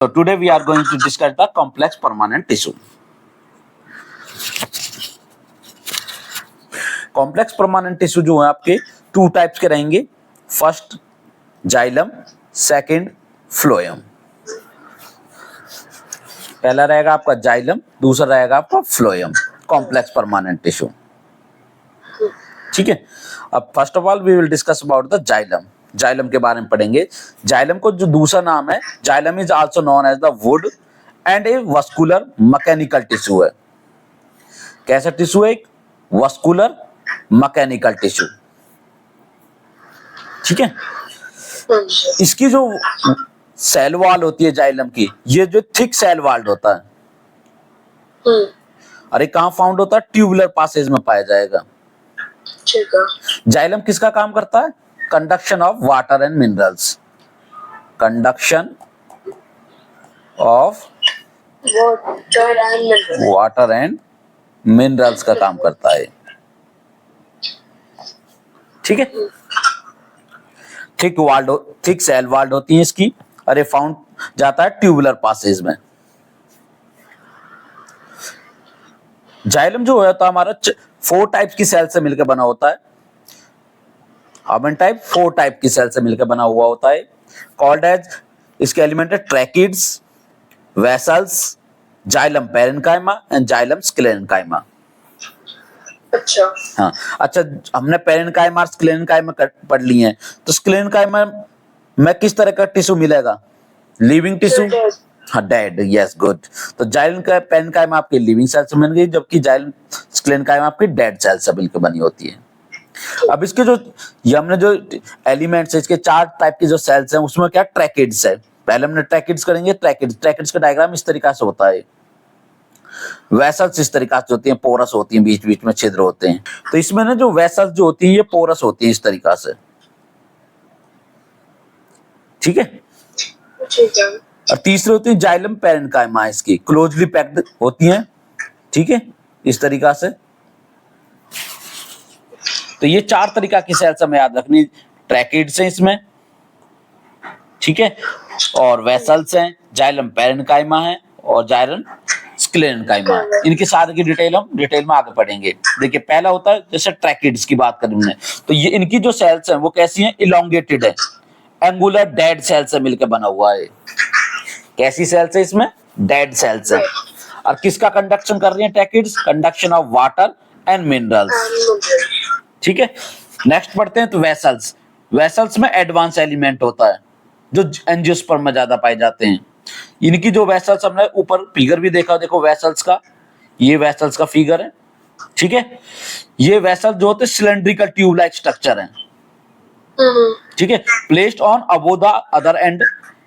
So today we are going to discuss the complex permanent tissue. Complex permanent tissue जो है आपके two types के रहेंगे. First xylem, second phloem. पहला रहेगा आपका जाइलम, दूसरा रहेगा आपका फ्लोएम. Complex permanent tissue. ठीक है. अब first of all we will discuss about the xylem. Xylem के बारे में पढ़ेंगे. जाइलम को जो दूसरा नाम है, xylem is also known as the wood and a vascular mechanical tissue है. कैसा टिश्यू है? एक वस्कुलर मैकेनिकल टिश्यू. ठीक है. इसकी जो सेल वॉल होती है जाइलम की, ये जो थिक सेल वॉल्ड होता है, अरे कहां फाउंड होता है? ट्यूबुलर पासेज में पाया जाएगा. जाइलम किसका काम करता है? Conduction of water and minerals. Conduction of water and minerals का काम करता है. ठीक है. थिक सेल वॉल्ड होती है इसकी, अरे फाउंड जाता है ट्यूबुलर पासेज में. जाइलम जो होता है हमारा 4 टाइप्स की सेल से मिलकर बना होता है. हार्मन टाइप 4 टाइप की सेल से मिलकर बना हुआ होता है. कॉल्ड एज, इसके एलिमेंट है tracheids, vessels, xylem parenchyma and xylem sclerenchyma. अच्छा. हाँ. अच्छा, हमने पेरेन्काइमा और स्क्लेरेन्काइमा पढ़ ली हैं. तो स्क्लेरेन्काइमा में किस तरह का टिश्यू मिलेगा? Living tissue. हाँ, डेड. Yes, good. तो जाइलम का पेरेन्काइमा आपकी लिविंग सेल से बन गई, जबकि जाइलम स्क्लेरेन्काइमा आपकी डेड सेल से मिलकर बनी होती है. अब इसके जो ये हमने जो एलिमेंट्स है, इसके 4 टाइप के जो सेल्स हैं, उसमें क्या ट्रैकिड्स है. पहले हमने ट्रैकिड्स करेंगे. ट्रैकिड्स का डायग्राम इस तरीका से होता है. वेसल्स इस तरीका से होती हैं, पोरस होती हैं, बीच बीच में छिद्र होते हैं. तो इसमें ना जो वेसल्स जो होती हैं ये पोरस होती हैं इस तरीका से. ठीक है. और तीसरी होती है जाइलम पेरेन्काइमा, इसकी क्लोजली पैक्ड होती हैं. ठीक है, इस तरीका से. तो ये 4 तरीका की सेल्स हमें याद रखनी. ट्रैकिड्स हैं इसमें, ठीक है, और वेसल्स हैं, जाइलम पेरेन्काइमा है और जाइलम स्क्लेरेन्काइमा. इनके साथ की डिटेल हम डिटेल में आगे पढ़ेंगे. देखिए, पहला होता है जैसे ट्रैकिड्स की बात करें हमने, तो ये इनकी जो सेल्स हैं वो कैसी हैं? इलोंगेटेड है, एंगुलर डेड सेल से मिलकर बना हुआ है. कैसी सेल्स है इसमें? डेड सेल्स है. और किसका कंडक्शन कर रही है tracheids? Conduction of water and minerals. ठीक है. नेक्स्ट पढ़ते हैं तो वेसल्स. वेसल्स में एडवांस एलिमेंट होता है जो एंजियोस्पर्म में ज्यादा पाए जाते हैं. इनकी जो वेसल्स, हमने ऊपर फिगर भी देखा, देखो वेसल्स का, ये वेसल्स का फिगर है. ठीक है. ये वेसल्स जो होते हैं सिलेंड्रिकल ट्यूब लाइक स्ट्रक्चर है. ठीक है. Placed on above the other and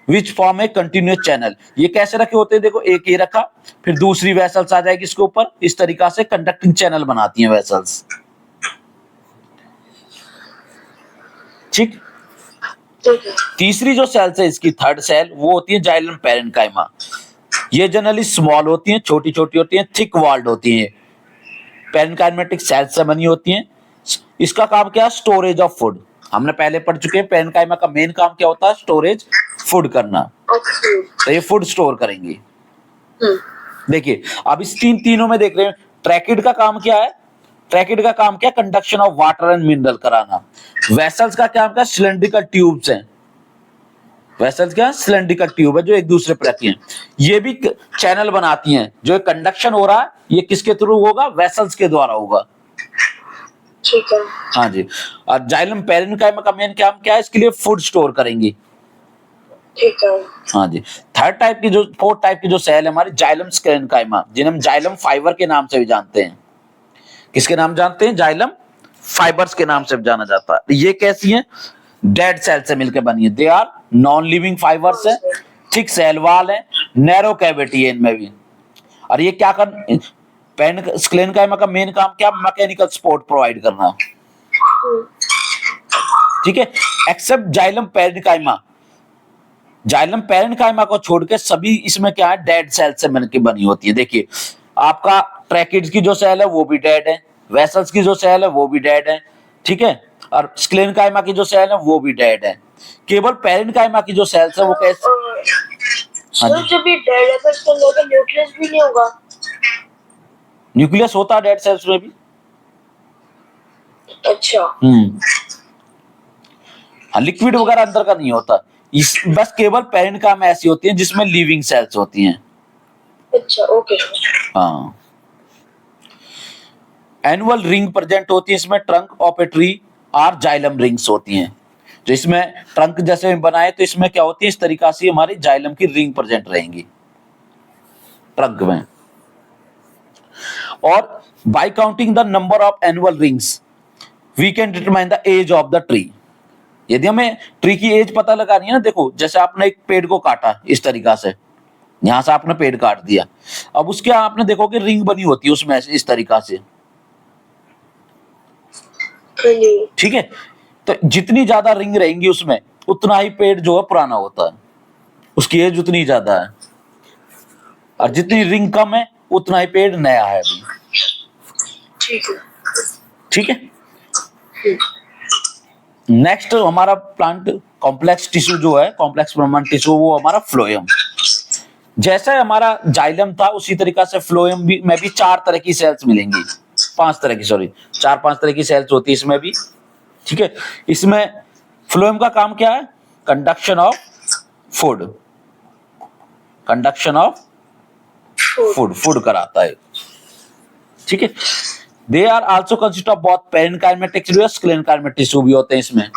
which form A continuous channel. ये कैसे रखे होते हैं? देखो, एक ये रखा, फिर दूसरी वेसल्स आ जाएगी इसके ऊपर, इस तरीका से कंडक्टिंग चैनल बनाती हैं वेसल्स. ठीक. तीसरी जो सेल्स है इसकी, थर्ड सेल, वो होती है जाइलम पेरेन्काइमा. ये जनरली स्मॉल होती हैं, छोटी छोटी होती हैं, थिक वॉल्ड होती हैं, पेरेन्काइमेटिक सेल्स से बनी होती हैं. इसका काम क्या है? Storage of food. हमने पहले पढ़ चुके हैं पेरेन्काइमा का मेन काम क्या होता है? स्टोरेज, फूड करना. तो ये फूड स्टोर करेंगी. देखिए, अब इस तीनों में देख रहे हैं, ट्रैकिड का काम क्या है? ट्रैकिड का काम क्या? Conduction of water and mineral कराना. वेसल्स का क्या काम? सिलेंड्रिकल ट्यूब्स हैं. वेसल्स क्या? सिलेंड्रिकल ट्यूब है जो एक दूसरे पर रखी हैं. ये भी चैनल बनाती हैं. जो कंडक्शन हो रहा है ये किसके थ्रू होगा? वेसल्स के द्वारा होगा. ठीक है. हाँ जी. और जाइलम पेरेन्काइमा का मेन काम क्या है? इसके लिए फूड स्टोर करेंगी. ठीक है. हाँ जी. फोर्थ टाइप की जो सेल है हमारी, जाइलम स्क्लेरेन्काइमा, जिन्हें हम जाइलम फाइबर के नाम से भी जानते हैं. किसके नाम जानते हैं? जाइलम फाइबर्स के नाम से जाना जाता है. ये कैसी हैं? डेड सेल से मिलकर बनी है. They are non living fibres है, थिक सेल वॉल है, नैरो कैविटी है इनमें भी. और ये क्या कर, स्क्लेरेन्काइमा का मेन काम क्या? मैकेनिकल सपोर्ट प्रोवाइड करना. ठीक है. Except xylem parenchyma. Xylem parenchyma को छोड़ के सभी इसमें क्या है? डेड सेल से मिलकर बनी होती है. देखिए, आपका ट्रैकिड्स की जो सेल है वो भी डेड है, वेसल्स की जो सेल है वो भी डेड है. ठीक है. और स्क्लेरेन्काइमा की जो सेल है वो भी डेड है. केवल पेरेन्काइमा की जो सेल्स है वो कैसे, हाँ सर जी, जब ये डेड है तो इसके अंदर का न्यूक्लियस भी नहीं होगा? न्यूक्लियस होता है डेड सेल्स में भी। अच्छा हाँ, लिक्विड वगैरह अंदर का नहीं होता। इस बस केवल पेरेन्काइमा ऐसी होती है जिसमें लिविंग सेल्स होती हैं। अच्छा ओके। हाँ, एनुअल रिंग प्रेजेंट होती है इसमें, ट्रंक ऑफ ए ट्री और जाइलम रिंग्स होती हैं। जो इसमें ट्रंक जैसे बनाए तो इसमें क्या होती है, इस तरीका से हमारी जाइलम की रिंग प्रेजेंट रहेंगी ट्रंक में। और by counting the number of annual rings we can determine the age of the tree. यदि हमें ट्री की एज पता लगानी है ना, देखो जैसे आपने एक पेड़ को काटा इस तरीका से, यहां से आपने पेड़ काट दिया, अब उसके आपने देखो कि रिंग बनी होती है उसमें इस तरीका से, ठीक है। तो जितनी ज्यादा रिंग रहेंगी उसमें उतना ही पेड़ जो है पुराना होता है, उसकी एज उतनी ज्यादा है। और जितनी रिंग कम है उतना ही पेड़ नया है अभी। ठीक है। नेक्स्ट हमारा प्लांट कॉम्प्लेक्स टिश्यू जो है, कॉम्प्लेक्स परमानेंट टिश्यू, वो हमारा फ्लोएम। जैसे हमारा जाइलम था उसी तरीका से फ्लोएम भी में भी 4 तरह की सेल्स मिलेंगी, 5 तरह की, सॉरी 4-5 तरह की सेल्स होती है इसमें भी। ठीक है। इसमें फ्लोएम का काम क्या है, conduction of food, conduction of food कराता है। ठीक है। They are also consist of both parenchymatic tissue, sclerenchymatic tissue भी होते हैं इसमें।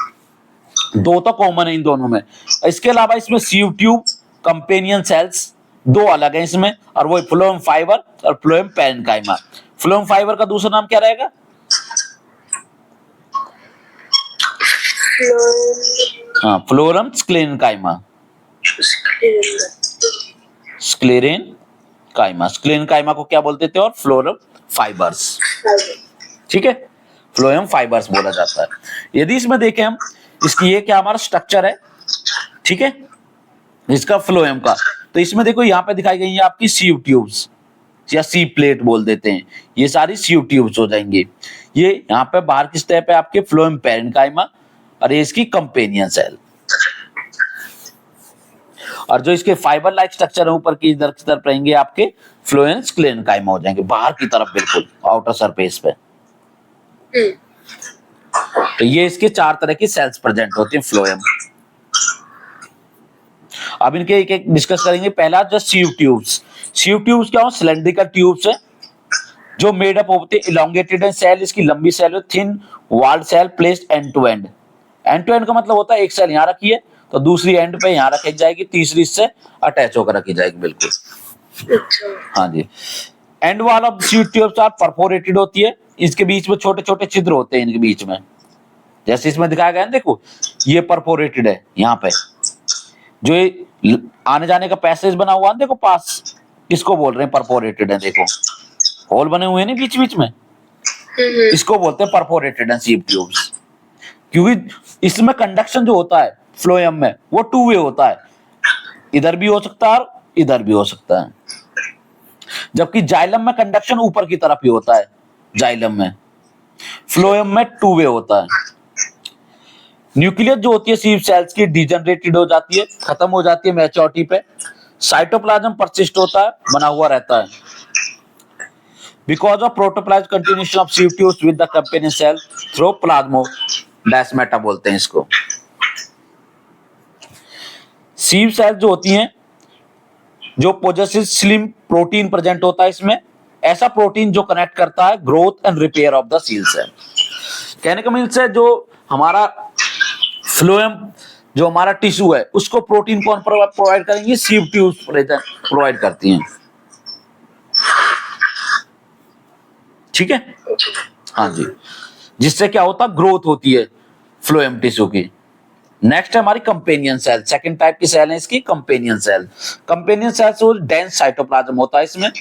दो तो कॉमन है इन दोनों में। इसके अलावा इसमें सीव ट्यूब, कंपेनियन सेल्स दो अलग है इसमें, और वो फ्लोएम फाइबर और फ्लोएम पेरेन्काइमा। फ्लोएम फाइबर का दूसरा नाम क्या रहेगा, हाँ, फ्लोरम स्क्लेरेन्काइमा, स्क्लेरेन्काइमा, स्क्लेरेन्काइमा को क्या बोलते थे, और फ्लोरम फाइबर्स। ठीक है, फ्लोएम फाइबर्स बोला जाता है। यदि इसमें देखें हम, इसकी ये क्या हमारा स्ट्रक्चर है, ठीक है, इसका फ्लोएम का, तो इसमें देखो यहाँ पे दिखाई गई है आपकी सीव ट्यूब्स या सी प्लेट बोल देते हैं, ये सारी सीव ट्यूब्स हो जाएंगी। ये यहाँ पे बाहर की स्टेप है आपके फ्लोएम पेरेन्काइमा, और ये इसकी कंपेनियन सेल, और जो इसके फाइबर लाइक स्ट्रक्चर है ऊपर की इधर की तरफ रहेंगे आपके फ्लोएम स्क्लेरेन्काइमा हो जाएंगे, बाहर की तरफ बिल्कुल आउटर सरफेस पे। तो ये इसके 4 तरह की सेल्स प्रेजेंट होती हैं फ्लोएम। अब इनके एक एक डिस्कस करेंगे। पहला जो सीव ट्यूब्स, सीव ट्यूब्स क्या हो, सिलेंड्रिकल ट्यूब्स है जो मेड अप होते हैं इलोंगेटेड सेल, इसकी लंबी सेल है, thin walled cell placed end to end. End to end का मतलब होता है एक सेल यहाँ रखी है तो दूसरी एंड पे यहाँ रखी जाएगी, तीसरी इससे अटैच होकर रखी जाएगी बिल्कुल। हाँ जी। And wall of sieve tubes are perforated होती है, इसके बीच में छोटे छोटे छिद्र होते हैं इनके बीच में, जैसे इसमें दिखाया गया है देखो, ये परफोरेटेड है यहाँ पे, जो ये आने जाने का पैसेज बना हुआ है देखो पास, किसको बोल रहे हैं, परफोरेटेड है, देखो होल बने हुए हैं ना बीच बीच में, इसको बोलते हैं परफोरेटेड सीव ट्यूब्स। क्योंकि इसमें कंडक्शन जो होता है फ्लोएम में वो 2 वे होता है, इधर भी हो सकता है और इधर भी हो सकता है, जबकि जाइलम में कंडक्शन ऊपर की तरफ ही होता है, जाइलम में, फ्लोएम में 2 वे होता है। न्यूक्लियस जो होती है सीव सेल्स की डिजनरेटेड हो जाती है, खत्म हो जाती है मैच्योरिटी पे, साइटोप्लाज्म परसिस्ट होता है, बना हुआ रहता है, because of protoplasm continuation of sieve tubes with the companion cell through plasmodesmata बोलते हैं इसको। सीव सेल्स जो होती हैं जो पोजेसिव स्लिम प्रोटीन प्रेजेंट होता है इसमें, ऐसा प्रोटीन जो कनेक्ट करता है growth and repair of the seal cell. कहने का मीन्स है जो हमारा फ्लोएम जो हमारा टिश्यू है उसको प्रोटीन कौन प्रोवाइड करेंगे, सीव ट्यूब्स प्रोवाइड करती हैं। ठीक है, हाँ जी, जिससे क्या होता है, ग्रोथ होती है फ्लोएम टिश्यू की। नेक्स्ट है हमारी कंपेनियन सेल, सेकंड टाइप की सेल है इसकी कंपेनियन सेल। कंपेनियन सेल से डेंस साइटोप्लाज्म होता है इसमें,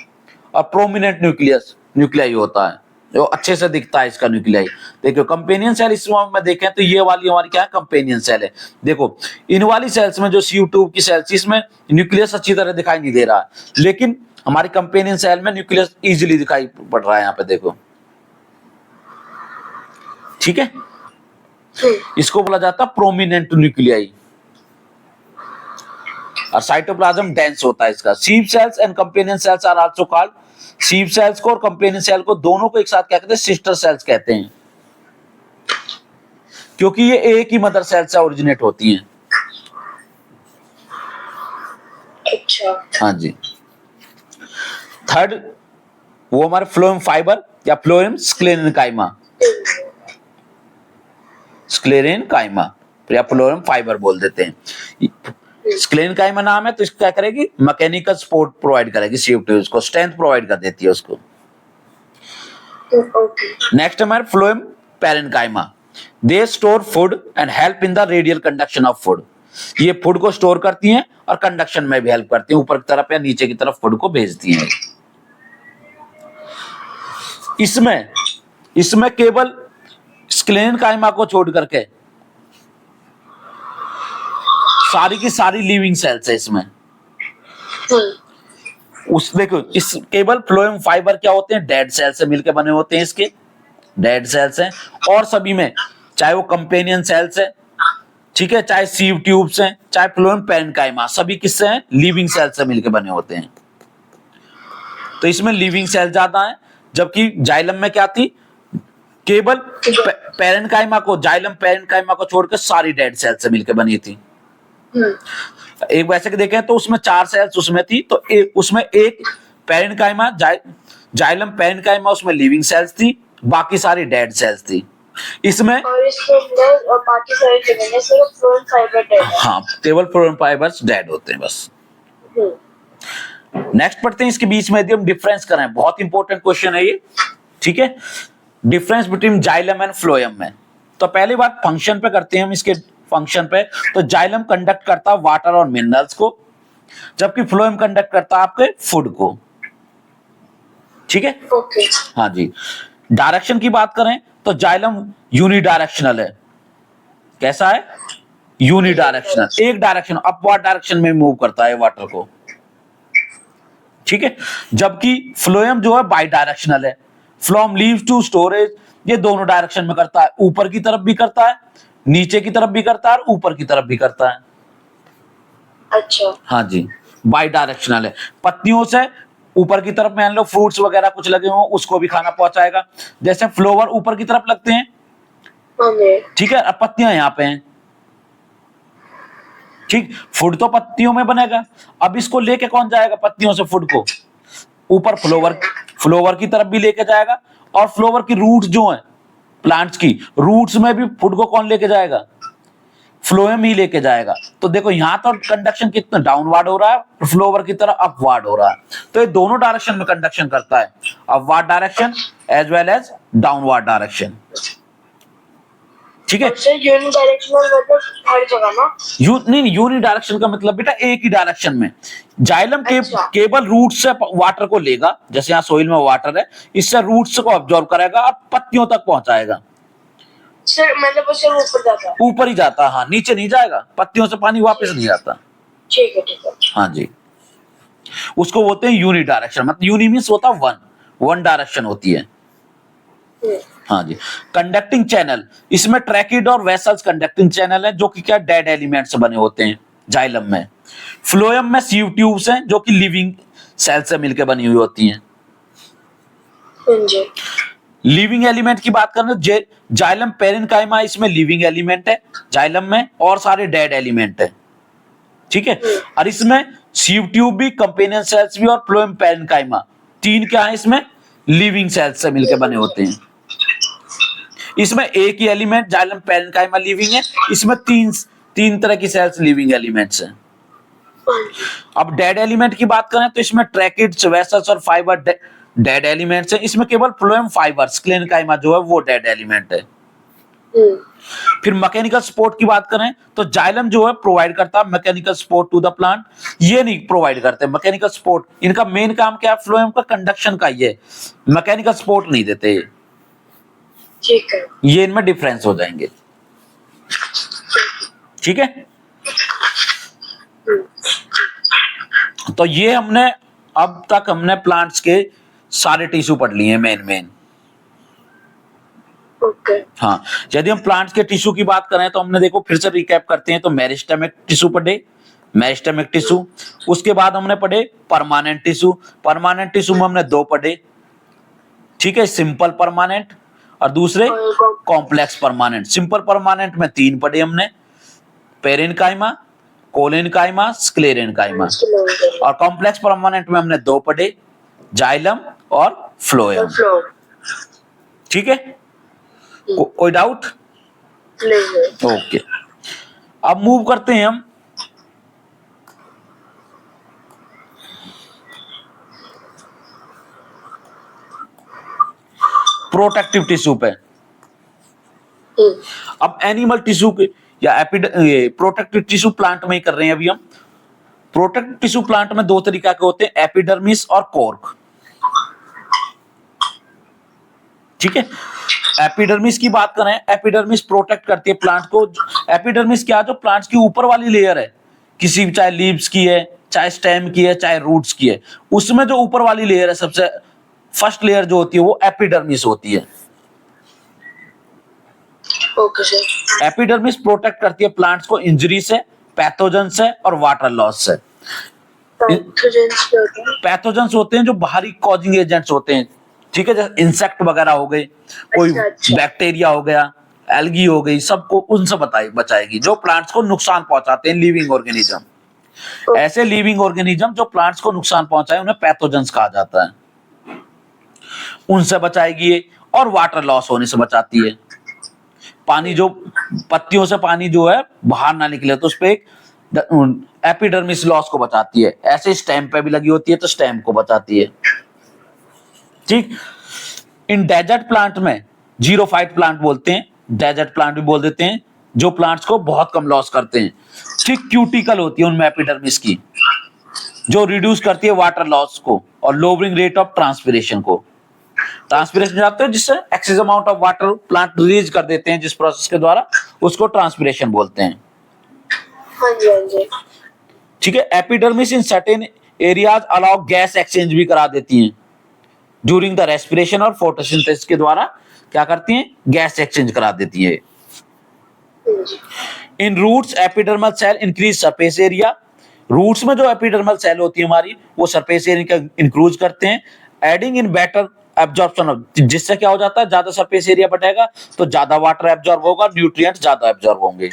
और प्रोमिनेंट न्यूक्लियाई होता है, जो अच्छे से दिखता है इसका न्यूक्लियाई। देखो कंपेनियन सेल इस में देखें तो ये वाली हमारी क्या है, कंपेनियन सेल है। देखो इन वाली सेल्स में जो सीव ट्यूब की सेल्स, इसमें न्यूक्लियस अच्छी तरह दिखाई नहीं दे रहा है, लेकिन हमारी कंपेनियन सेल में न्यूक्लियस इजीली दिखाई पड़ रहा है, यहाँ पे देखो, ठीक है। इसको बोला जाता है प्रोमिनेंट न्यूक्लियाई। और साइटोप्लाज्म डेंस होता है इसका। Sieve cells and companion cells are also called, sieve cells को और कंपेनियन सेल को दोनों को एक साथ क्या कहते हैं, सिस्टर सेल्स कहते हैं, क्योंकि ये एक ही मदर सेल से ओरिजिनेट होती हैं। अच्छा। हाँ जी। थर्ड वो हमारे फ्लोएम फाइबर या फ्लोएम स्क्लेरेनकाइमा, स्क्लेरेनकाइमा या फ्लोएम फाइबर बोल देते हैं। स्क्लेरेनकाइमा नाम है तो इसको क्या करेगी, मैकेनिकल सपोर्ट प्रोवाइड करेगी सीव ट्यूब्स को, स्ट्रेंथ प्रोवाइड कर देती है उसको। ओके। नेक्स्ट हमारे phloem parenchyma, they store food and help in the radial conduction of food. ये फूड को स्टोर करती हैं और कंडक्शन में भी हेल्प करती हैं, ऊपर की तरफ या नीचे की तरफ फूड को भेजती हैं। इसमें केवल स्क्लेरेनकाइमा को छोड़ करके सारी की सारी लिविंग सेल्स है इसमें। उस देखो इस केवल फ्लोएम फाइबर क्या होते हैं, डेड सेल से मिलकर बने होते हैं, इसके डेड सेल्स हैं। और सभी में चाहे वो कंपेनियन सेल्स है, ठीक है, चाहे सीव ट्यूब्स हैं, चाहे फ्लोएम पैरेन्काइमा, सभी किससे हैं, लिविंग सेल से मिलकर बने होते हैं। तो इसमें लिविंग सेल ज्यादा है, जबकि जाइलम में क्या थी, केवल पैरेन्काइमा को, जाइलम पैरेन्काइमा को छोड़कर सारी डेड सेल से मिलकर बनी थी। एक वैसे देखें तो उसमें 4 सेल्स उसमें थी, तो उसमें एक पैरेन्काइमा, जाइलम पैरेन्काइमा उसमें लिविंग सेल्स थी, बाकी सारी डेड सेल्स थी। इसमें और इसके अंदर बाकी सारे जगह में सिर्फ फ्लोएम फाइबर डेड है। हाँ, केवल फ्लोएम फाइबर्स डेड होते हैं बस। नेक्स्ट पढ़ते हैं, इसके बीच में यदि हम डिफरेंस करें, बहुत इंपॉर्टेंट क्वेश्चन है ये, ठीक है, difference between xylem and phloem में। तो पहली बात फंक्शन पे करते हैं हम, इसके फंक्शन पे। तो जाइलम कंडक्ट करता है वाटर और मिनरल्स को, जबकि फ्लोएम कंडक्ट करता है आपके फूड को, ठीक है। ओके। हाँ जी। डायरेक्शन की बात करें तो जाइलम यूनिडायरेक्शनल है। कैसा है, यूनिडायरेक्शनल, एक डायरेक्शन अपवर्ड डायरेक्शन में मूव करता है वाटर को, ठीक है। जबकि फ्लोएम जो है बाई डायरेक्शनल है, फ्रॉम लीव्स टू स्टोरेज, ये दोनों डायरेक्शन में करता है, ऊपर की तरफ भी करता है, नीचे की तरफ भी करता है और ऊपर की तरफ भी करता है। अच्छा। हाँ जी, बाई डायरेक्शनल है। पत्तियों से ऊपर की तरफ मान लो फ्रूट्स वगैरह कुछ लगे हो, उसको भी खाना पहुंचाएगा। जैसे फ्लावर ऊपर की तरफ लगते हैं, ठीक है, अब पत्तियां यहाँ पे हैं, ठीक, फूड तो पत्तियों में बनेगा। अब इसको लेके कौन जाएगा, पत्तियों से फूड को ऊपर फ्लावर की तरफ भी लेके जाएगा, और फ्लावर की रूट्स जो है प्लांट्स की रूट्स में भी फूड को कौन लेके जाएगा, फ्लोएम ही लेके जाएगा। तो देखो यहां तो कंडक्शन कितना डाउनवर्ड हो रहा है, फ्लोवर की तरह अपवर्ड हो रहा है। तो ये दोनों डायरेक्शन में कंडक्शन करता है, upward direction as well as downward direction, ठीक है। यूनिडायरेक्शनल मतलब हर जगह ना, यूनिडायरेक्शन का मतलब बेटा एक ही डायरेक्शन में। जाइलम अच्छा। केवल रूट से वाटर को लेगा, जैसे यहाँ सोइल में वाटर है, इससे रूट्स को ऑब्जॉर्व करेगा और पत्तियों तक पहुंचाएगा। सर मतलब वो सिर्फ ऊपर जाता है, ऊपर ही जाता है, हाँ, नीचे नहीं जाएगा, पत्तियों से पानी वापस नहीं आता। ठीक है ठीक है। हाँ जी, उसको बोलते हैं यूनिडायरेक्शन, मतलब यूनि मींस होता है वन डायरेक्शन होती है। हाँ जी। कंडक्टिंग चैनल, इसमें ट्रैकिड और वेसल्स कंडक्टिंग चैनल है, जो कि क्या डेड एलिमेंट से बने होते हैं जाइलम में। फ्लोएम में सीव ट्यूब्स हैं, जो कि लिविंग सेल से मिलकर बनी हुई होती हैं। लिविंग एलिमेंट की बात करें तो जाइलम पैरेन्काइमा, इसमें लिविंग एलिमेंट है जाइलम में, और सारे डेड एलिमेंट है, ठीक है। और इसमें सीव ट्यूब भी, कंपेनियन सेल्स भी और फ्लोएम पैरेन्काइमा, तीन क्या है इसमें, लिविंग सेल्स से मिलकर बने होते हैं। इसमें एक ही एलिमेंट जाइलम पैरेन्काइमा लिविंग है, इसमें तीन तरह की सेल्स लिविंग एलिमेंट्स हैं। अब डेड एलिमेंट की बात करें तो इसमें ट्रैकिड्स, वेसल्स और फाइबर डेड एलिमेंट्स हैं। इसमें केवल फ्लोएम फाइबर, स्क्लेरेनकाइमा जो है वो डेड एलिमेंट है। फिर मैकेनिकल सपोर्ट की बात करें तो जाइलम जो है प्रोवाइड करता है mechanical support to the plant, ये नहीं प्रोवाइड करते मैकेनिकल सपोर्ट। इनका मेन काम क्या है, फ्लोएम का कंडक्शन का, ये मैकेनिकल सपोर्ट नहीं देते, ठीक है। ये इनमें डिफरेंस हो जाएंगे, ठीक है। तो ये हमने अब तक प्लांट्स के सारे टिश्यू पढ़ लिए मेन। ओके। हाँ, यदि हम प्लांट्स के टिश्यू की बात करें तो हमने देखो फिर से रिकैप करते हैं, तो मेरिस्टेमिक टिश्यू पढ़े, मेरिस्टेमिक टिश्यू। उसके बाद हमने पढ़े परमानेंट टिश्यू। परमानेंट टिश्यू में हमने दो पढ़े, ठीक है, सिंपल परमानेंट और दूसरे कॉम्प्लेक्स परमानेंट। सिंपल परमानेंट में तीन पढ़े हमने, पेरेन्काइमा, कोलेन्काइमा, स्क्लेरेन्काइमा। और कॉम्प्लेक्स परमानेंट में हमने दो पढ़े, जाइलम और फ्लोएम। ठीक है, कोई डाउट? ओके, अब मूव करते हैं हम प्रोटेक्टिव टिश्यू पे। अब एनिमल टिश्यू के या प्रोटेक्टिव टिश्यू प्लांट में ही कर रहे हैं अभी हम। प्रोटेक्टिव टिश्यू प्लांट में दो तरीका के होते हैं, एपिडर्मिस और कॉर्क। ठीक है, एपिडर्मिस की बात करें, एपिडर्मिस प्रोटेक्ट करती है प्लांट को। एपिडर्मिस क्या, जो प्लांट्स की ऊपर वाली लेयर है, किसी भी, चाहे लीव्स की है, चाहे स्टेम की है, चाहे रूट्स की है, उसमें जो ऊपर वाली लेयर है, सबसे फर्स्ट लेयर जो होती है वो एपिडर्मिस होती है। Okay sir. एपिडर्मिस प्रोटेक्ट करती है प्लांट्स को इंजरी से, पैथोजन से और वाटर लॉस से। पैथोजेंस होते हैं जो बाहरी कॉजिंग एजेंट्स होते हैं, ठीक है, जैसे इंसेक्ट वगैरह हो गए, कोई बैक्टीरिया हो गया, एल्गी हो गई, सबको उनसे बचाएगी जो प्लांट्स को नुकसान पहुंचाते हैं, लिविंग ऑर्गेनिज्म। ऐसे लिविंग ऑर्गेनिज्म जो प्लांट्स को नुकसान पहुंचाए उन्हें पैथोजेंस कहा जाता है, उनसे बचाएगी ये। और वाटर लॉस होने से बचाती है, पानी जो पत्तियों से पानी जो है बाहर ना निकले तो उस पे एपिडर्मिस लॉस को बचाती है। ऐसे स्टेम पे भी लगी होती है तो स्टेम को बचाती है। ठीक, इन डेजर्ट प्लांट में जीरोफाइट प्लांट बोलते हैं, डेजर्ट प्लांट भी बोल देते हैं, जो प्लांट्स को बहुत कम लॉस करते हैं। ठीक, क्यूटिकल होती है उनमें एपिडर्मिस की, जो रिड्यूस करती है वाटर लॉस को और लोअरिंग रेट ऑफ ट्रांसपिरेशन को। ट्रांसपिरेशन जानते हो, जिससे excess amount of water plant release कर देते हैं जिस प्रोसेस के द्वारा, उसको ट्रांसपिरेशन बोलते हैं। हाँ जी, हाँ जी। ठीक है, epidermis in certain areas allow gas exchange भी करा देती हैं ड्यूरिंग द रेस्पिरेशन और फोटोसिंथेसिस के द्वारा क्या करती हैं, गैस एक्सचेंज करा देती है। In roots epidermal cell increase surface area. Roots में जो एपिडर्मल सेल होती है हमारी, वो सरफेस एरिया का इंक्रीज करते हैं, adding in better absorption of, जिससे क्या हो जाता है, ज्यादा सरफेस एरिया बढ़ेगा तो ज्यादा वाटर एब्जॉर्ब होगा, न्यूट्रिएंट्स ज्यादा एब्जॉर्ब होंगे।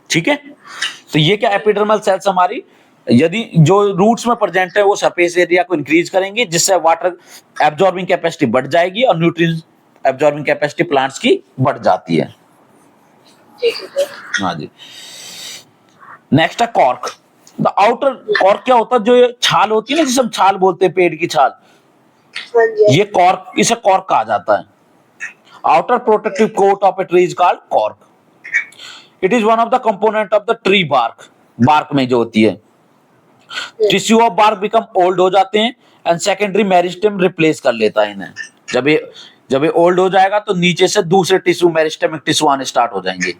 ठीक है, तो ये क्या, एपिडर्मल सेल्स हमारी यदि जो रूट्स में प्रेजेंट है वो सरफेस एरिया को इंक्रीज करेंगे, जिससे वाटर एब्जॉर्बिंग कैपेसिटी बढ़ जाएगी और न्यूट्रिएंट एब्जॉर्बिंग कैपेसिटी प्लांट्स की बढ़ जाती है। हाँ जी। नेक्स्ट है कॉर्क। द आउटर कॉर्क क्या होता है, जो ये छाल होती है ना, जिसे हम छाल बोलते हैं, पेड़ की छाल, ये कॉर्क, इसे कॉर्क कहा जाता है। Outer protective coat of a tree is called cork. It is one of the component of the tree bark. Bark में जो होती है, tissue of bark become old हो जाते हैं एंड सेकेंडरी मेरिस्टेम रिप्लेस कर लेता है इन्हें। जब ये ओल्ड हो जाएगा तो नीचे से दूसरे टिश्यू, मेरिस्टेमिक टिश्यू आने स्टार्ट हो जाएंगे।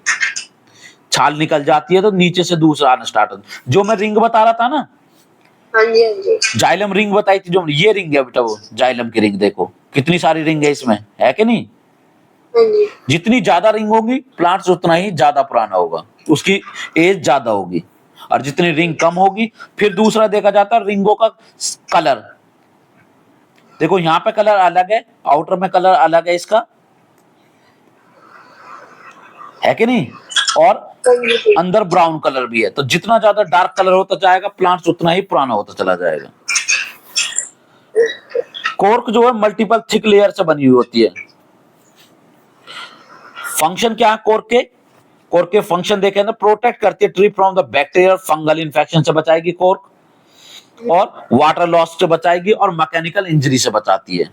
छाल निकल जाती है तो नीचे से दूसरा आना स्टार्ट हो, जो मैं रिंग बता रहा था ना, हाँ जी, हाँ जी। जाइलम रिंग बताई थी, जो ये रिंग है बेटा, वो जाइलम की रिंग देखो कितनी सारी रिंग है इसमें, है कि नहीं? हाँ जी। जितनी ज्यादा रिंग होगी प्लांट्स उतना ही ज्यादा पुराना होगा, उसकी एज ज्यादा होगी। और जितनी रिंग कम होगी, फिर दूसरा देखा जाता है रिंगों का कलर। देखो यहाँ पे कलर अलग है, आउटर में कलर अलग है इसका, है कि नहीं? और अंदर ब्राउन कलर भी है। तो जितना ज्यादा डार्क कलर होता जाएगा प्लांट्स उतना ही पुराना होता चला जाएगा। कॉर्क जो है मल्टीपल थिक लेयर से बनी हुई होती है। फंक्शन क्या है कॉर्क के? कॉर्क के फंक्शन देखें तो प्रोटेक्ट करती है tree from the bacterial fungal infection से बचाएगी कॉर्क, और वाटर लॉस से बचाएगी, और मैकेनिकल इंजरी से बचाती है।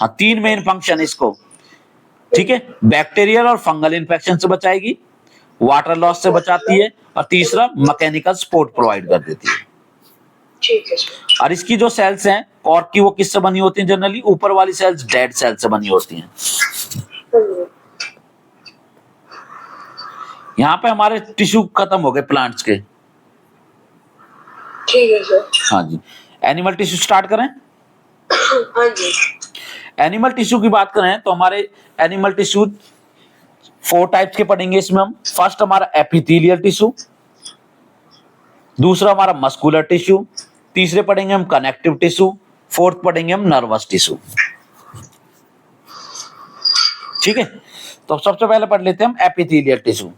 हाँ, तीन मेन फंक्शन इसको, ठीक है, बैक्टीरियल और फंगल इन्फेक्शन से बचाएगी, वाटर लॉस से बचाती है, और तीसरा मैकेनिकल सपोर्ट प्रोवाइड कर देती है। ठीक है। और इसकी जो सेल्स हैं कॉर्क की, वो किससे बनी होती हैं? जनरली ऊपर वाली सेल्स डेड सेल से बनी होती हैं। यहाँ पे हमारे टिश्यू खत्म हो गए प्लांट्स के। ठीक है सर। हाँ जी, एनिमल टिश्यू स्टार्ट करें। हाँ जी। एनिमल टिश्यू की बात करें तो हमारे एनिमल टिश्यू 4 टाइप्स के पढ़ेंगे इसमें हम। फर्स्ट हमारा एपिथेलियल टिश्यू, दूसरा हमारा मस्कुलर टिश्यू, तीसरे पढ़ेंगे हम कनेक्टिव टिश्यू, फोर्थ पढ़ेंगे हम नर्वस टिश्यू। ठीक है, तो सबसे पहले पढ़ लेते हैं हम एपिथेलियल टिश्यू।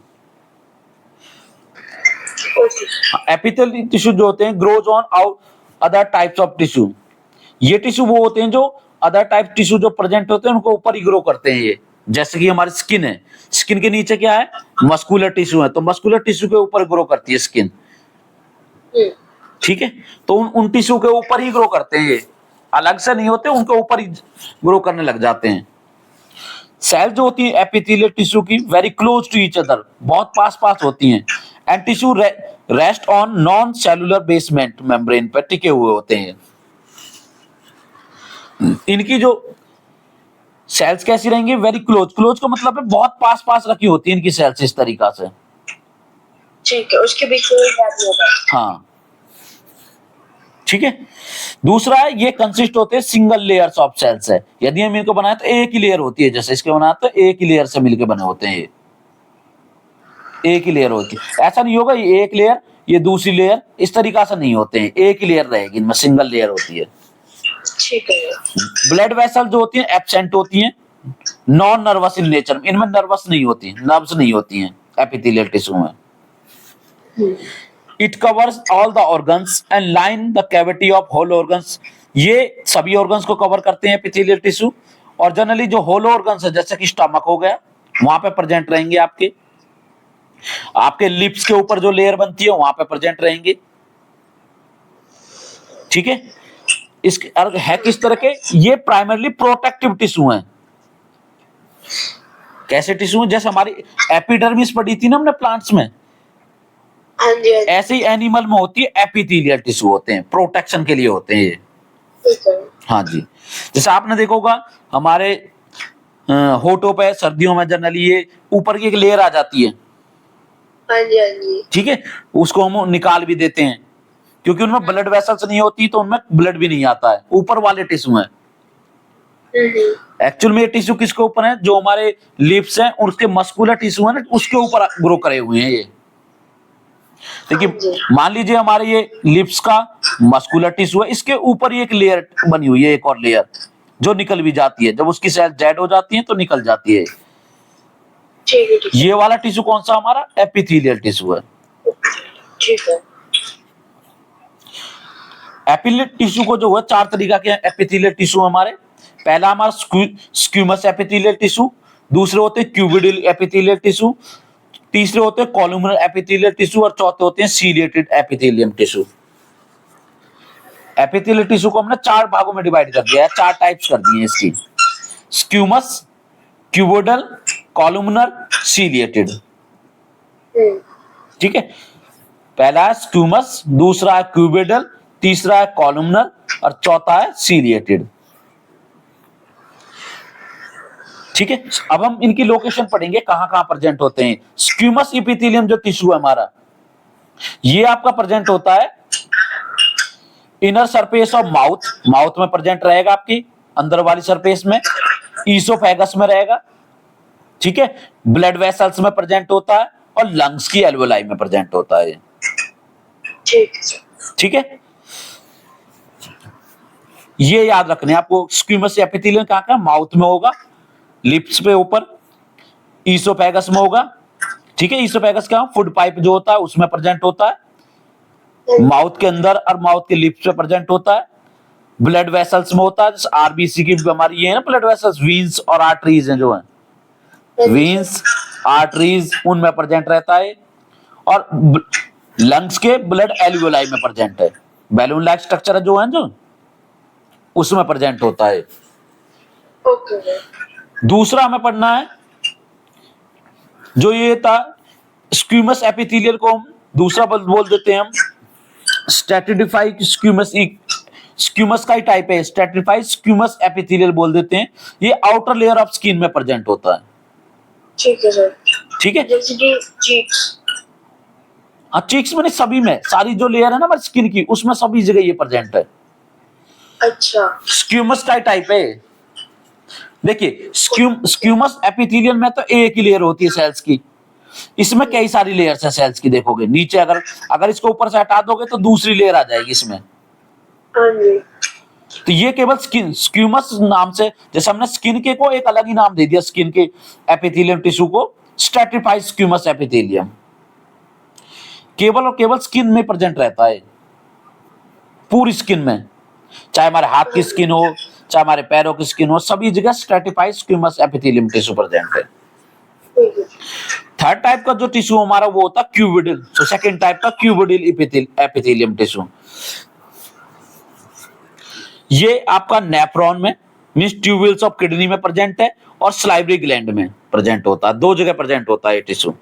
एपिथेलियल टिश्यू जो होते हैं grows on out other types of tissue. ये टिश्यू वो होते हैं जो अदर टाइप टिश्यू जो प्रेजेंट होते हैं उनको ऊपर ही ग्रो करते हैं ये। जैसे कि हमारी स्किन है, स्किन के नीचे क्या है, मस्कुलर टिश्यू है, तो मस्कुलर टिश्यू के ऊपर ग्रो करती है स्किन। ठीक है, तो उन टिश्यू के ऊपर ही ग्रो करते हैं ये, अलग से नहीं होते, उनके ऊपर ही ग्रो करने लग जाते हैं। सेल जो होती है एपिथेलियल टिश्यू की very close to each other, बहुत पास पास होती हैं, and tissue rest on non cellular basement membrane पर टिके हुए होते हैं। इनकी जो सेल्स कैसी रहेंगी, वेरी क्लोज, क्लोज का मतलब है बहुत पास पास रखी होती है इनकी सेल्स इस तरीका से। ठीक है, उसके बीच में गैप नहीं होगा। हाँ, ठीक है। दूसरा है ये कंसिस्ट होते हैं सिंगल लेयर्स ऑफ सेल्स है। यदि हम इनको बनाए तो एक ही लेयर होती है, जैसे इसके बनाए तो एक ही लेयर से मिलके बने होते हैं, ये एक ही लेयर होती है। ऐसा नहीं होगा ये एक लेयर ये दूसरी लेयर, इस तरीका से नहीं होते हैं, एक ही लेयर रहेगी, इनमें सिंगल लेयर होती है। ठीक है। ब्लड वेसल जो होती है एब्सेंट होती हैं, नॉन नर्वस इन नेचर, इनमें नर्वस नहीं होती, नर्व्स नहीं होती हैं एपिथेलियल टिश्यू में। It covers all the organs and line the cavity of hollow organs. ये सभी ऑर्गन्स को कवर करते हैं एपिथेलियल टिश्यू, और जनरली जो होल ऑर्गन्स है जैसे कि स्टमक हो गया वहां पे प्रेजेंट रहेंगे, आपके लिप्स के ऊपर जो लेयर बनती है वहां पे प्रेजेंट रहेंगे। ठीक है, इसके है किस तरह के, ये प्राइमरली प्रोटेक्टिव टिश्यू हैं। कैसे टिश्यू हैं, जैसे हमारी एपिडर्मिस पड़ी थी ना हमने प्लांट्स में, हाँ जी, हाँ जी। ऐसे ही एनिमल में होती है एपिथेलियल टिश्यू, होते हैं प्रोटेक्शन के लिए होते हैं ये। ठीक है। हाँ जी, जैसे आपने देखा होगा हमारे होठों पे सर्दियों में जनरली ये ऊपर की एक लेयर आ जाती है। हाँ जी, हाँ जी। ठीक है, उसको हम निकाल भी देते हैं क्योंकि उनमें ब्लड वेसल्स नहीं होती, तो उनमें ब्लड भी नहीं आता है, ऊपर वाले टिश्यू है। एक्चुअल में ये टिश्यू किसके ऊपर है, जो हमारे लिप्स हैं उसके मस्कुलर टिश्यू है ना, उसके ऊपर ग्रो करे हुए हैं ये। देखिए मान लीजिए हमारे ये लिप्स का मस्कुलर टिश्यू है, इसके ऊपर एक लेयर बनी हुई है, एक और लेयर जो निकल भी जाती है, जब उसकी सेल डेड हो जाती है तो निकल जाती है। ठीक है, ठीक है। ये वाला टिश्यू कौन सा, हमारा एपिथेलियल टिश्यू है। ठीक है। एपिथेलियल टिश्यू को जो है 4 तरीका के एपिथेलियल टिश्यू हमारे। पहला हमारा स्क्यूमस एपिथेलियल टिश्यू, दूसरे होते हैं क्यूबिडल एपिथेलियल टिश्यू, तीसरे होते हैं कॉलुमनर एपिथेलियल टिश्यू, और चौथे होते हैं ciliated epithelium tissue. Epithelial tissue को हमने 4 भागों में डिवाइड कर दिया है, 4 टाइप्स कर दिए हैं इसकी, स्क्यूमस, क्यूबोडल, कॉलुमनर, सीलिएटेड। ठीक है, पहला है स्क्यूमस, दूसरा है क्यूबोडल, तीसरा है कॉलुमनर और चौथा है सीलिएटेड। ठीक है, अब हम इनकी लोकेशन पढ़ेंगे, कहां कहां प्रेजेंट होते हैं। स्क्यूमस एपिथेलियम जो टिश्यू है हमारा, ये आपका प्रेजेंट होता है inner surface of mouth, mouth में प्रेजेंट रहेगा, आपकी अंदर वाली सरफेस में, ईसोफेगस में रहेगा। ठीक है, ब्लड वेसल्स में प्रेजेंट होता है और लंग्स की एल्वेलाई में प्रेजेंट होता है। ठीक है, ये याद रखने आपको, स्क्यूमस एपिथेलियम कहां कहां, माउथ में होगा, लिप्स पे ऊपर, ईसोफेगस में होगा। ठीक है, ईसोफेगस क्या, फूड पाइप जो होता है उसमें प्रेजेंट होता है, माउथ के अंदर और माउथ के लिप्स पे प्रेजेंट होता है, ब्लड वेसल्स में होता है, जैसे आरबीसी की बीमारी ये है ना, ब्लड वेसल्स, वीन्स और आर्टरीज हैं जो हैं, वीन्स आर्टरीज उनमें प्रेजेंट रहता है, और लंग्स के ब्लड एल्वियोलाई में प्रेजेंट है, बैलून लाइक स्ट्रक्चर जो है जो उसमें प्रेजेंट होता है। दूसरा हमें पढ़ना है जो ये था स्क्यूमस एपिथेलियल को हम दूसरा बोल देते हैं हम स्ट्रैटिफाइड स्क्यूमस, स्क्यूमस का ही टाइप है, स्ट्रैटिफाइड स्क्यूमस एपिथेलियल बोल देते हैं। ये आउटर लेयर ऑफ स्किन में प्रेजेंट होता है। ठीक है सर। ठीक है, जैसे कि चीक्स। हाँ, चीक्स में नहीं, सभी में, सारी जो लेयर है ना हमारी स्किन की उसमें सभी जगह ये प्रेजेंट है। अच्छा, स्क्यूमस का ही टाइप है। देखिए स्क्यूमस एपिथेलियम में तो एक ही लेयर होती है सेल्स की, इसमें कई सारी लेयर्स है सेल्स की। देखोगे नीचे अगर अगर इसको ऊपर से हटा दोगे तो दूसरी लेयर आ जाएगी इसमें। हाँ जी। तो ये केवल स्क्यूमस नाम से, जैसे हमने स्किन के को एक अलग ही नाम दे दिया, स्किन के एपिथेलियम टिश्यू को स्ट्रैटिफाइड स्क्यूमस एपिथेलियम, केवल और केवल स्किन में प्रेजेंट रहता है, पूरी स्किन में, चाहे हमारे हाथ की स्किन हो, चाहे हमारे पैरों की स्किन हो, सभी जगह स्ट्रैटिफाइड स्क्यूमस एपिथेलियम टिश्यू प्रेजेंट है। ठीक है। थर्ड टाइप का जो टिश्यू हमारा वो होता है क्यूबिडल। सो सेकंड टाइप का क्यूबिडल एपिथेलियम टिश्यू, ये आपका नेफ्रॉन में मींस ट्यूब्यूल्स ऑफ किडनी में प्रेजेंट है और सलाइवरी ग्लैंड में प्रेजेंट होता है, दो जगह प्रेजेंट होता है ये टिश्यू।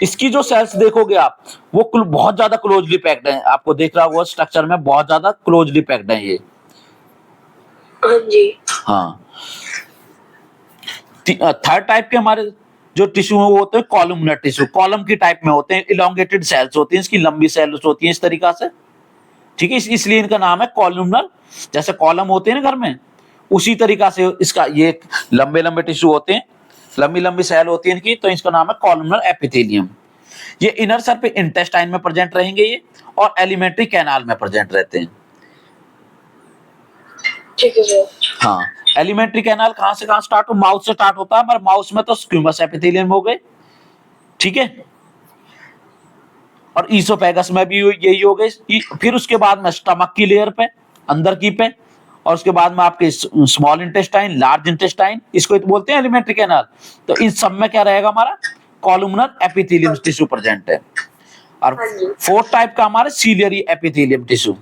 इसकी जो सेल्स देखोगे आप वो बहुत ज्यादा क्लोजली पैक्ड है, आपको देख रहा होगा स्ट्रक्चर में बहुत ज्यादा क्लोजली पैक्ड है ये। हाँ जी। हाँ, थर्ड टाइप के हमारे जो टिश्यू है वो होते हैं कॉलमनर टिश्यू, कॉलम की टाइप में होते हैं, इलोंगेटेड सेल्स होती हैं, इसकी लंबी सेल्स होती हैं इस तरीका से। ठीक है, इसलिए इनका नाम है कॉलमनर, जैसे कॉलम होते हैं ना घर में, उसी तरीका से इसका ये लंबे लंबे टिश्यू होते हैं, लंबी लंबी सेल होती है इनकी, तो इसका नाम है कॉलमनर एपिथेलियम। ये इनर सर पे इंटेस्टाइन में प्रेजेंट रहेंगे ये, और एलिमेंट्री कैनाल में प्रेजेंट रहते हैं। ठीक है सर। हाँ, एलिमेंट्री कैनाल कहां से कहां स्टार्ट हो, माउथ से स्टार्ट होता है, पर माउथ में तो स्क्यूमस एपिथेलियम हो गए, ठीक है, और ईसोफेगस में भी यही हो गए। फिर उसके बाद में स्टमक की लेयर पे, अंदर की पे, और उसके बाद में आपके स्मॉल इंटेस्टाइन, लार्ज इंटेस्टाइन, इसको तो बोलते हैं एलिमेंट्री कैनाल। तो इन सब में क्या रहेगा हमारा कॉलमनर एपिथेलियम टिश्यू प्रेजेंट है। और फोर्थ टाइप का हमारे सीलियरी एपिथेलियम टिश्यू,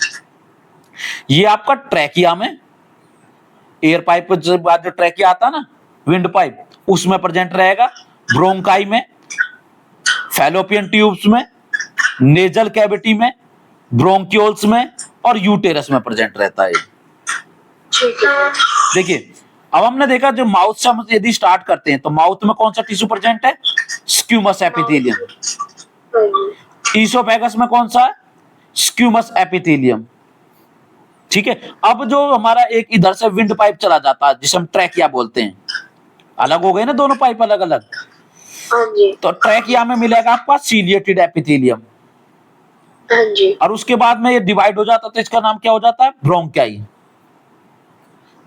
ये आपका ट्रैकिया में, एयर पाइप के बाद जो ट्रैकिया आता है ना, विंड पाइप, उसमें प्रेजेंट रहेगा, ब्रोंकाई में, फैलोपियन ट्यूब्स में, नेजल कैविटी में, ब्रोंक्यूल्स में और यूटेरस में प्रेजेंट रहता है। ठीक है। देखिए, अब हमने देखा जो माउथ से हम यदि स्टार्ट करते हैं तो माउथ में कौन सा टिश्यू प्रेजेंट है, स्क्यूमस एपिथेलियम। हाँ जी। ईसोफेगस में कौन सा है, स्क्यूमस एपिथेलियम। ठीक है, अब जो हमारा एक इधर से विंड पाइप चला जाता है जिसे हम ट्रैकिया बोलते हैं, अलग हो गए ना दोनों पाइप अलग अलग, हाँ जी। तो ट्रैकिया में मिलेगा आपका सीलिएटेड एपिथेलियम, हाँ जी। और उसके बाद में ये डिवाइड हो जाता है तो इसका नाम क्या हो जाता है, ब्रोंकाई।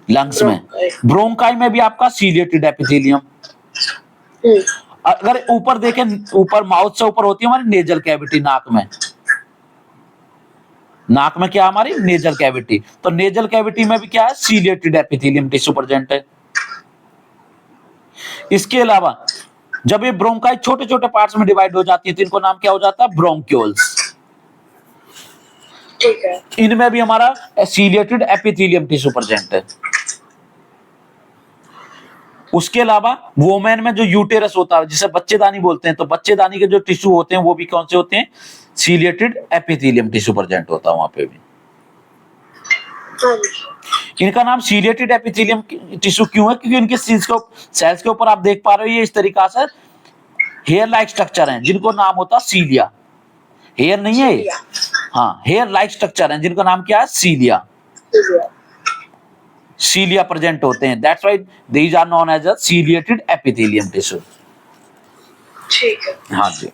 लंग्स में, ब्रोंकाई में भी आपका सीलिएटेड एपिथेलियम। अगर ऊपर देखें, ऊपर माउथ से ऊपर होती है हमारी नेजल कैविटी, नाक में, नाक में क्या हमारी नेजल कैविटी, तो नेजल कैविटी में भी क्या है, सीलिएटेड एपिथेलियम टिश्यू प्रेजेंट है। इसके अलावा जब ये ब्रोंकाई छोटे छोटे पार्ट्स में डिवाइड हो जाती है तो इनको नाम क्या हो जाता है, ब्रोंक्यूल्स। ठीक है। इनमें भी हमारा सीलिएटेड एपिथेलियम टिश्यू प्रेजेंट है। उसके अलावा वोमेन में जो यूटेरस होता है जिसे बच्चेदानी बोलते हैं, तो बच्चेदानी के जो टिश्यू होते हैं वो भी कौन से होते हैं, सीलिएटेड एपिथेलियम टिश्यू प्रेजेंट होता है वहां पे भी। हाँ जी। इनका नाम सीलिएटेड एपिथेलियम टिश्यू क्यों है, क्योंकि इनके सेल्स के ऊपर आप देख पा रहे हो ये इस तरीका से हेयर लाइक स्ट्रक्चर हैं जिनको नाम होता है सीलिया। हेयर नहीं है, हाँ, हेयर लाइक स्ट्रक्चर हैं जिनका नाम क्या है, सीलिया। सीलिया प्रेजेंट होते हैं, that's why these are known as a ciliated epithelium tissue. ठीक है। हाँ जी।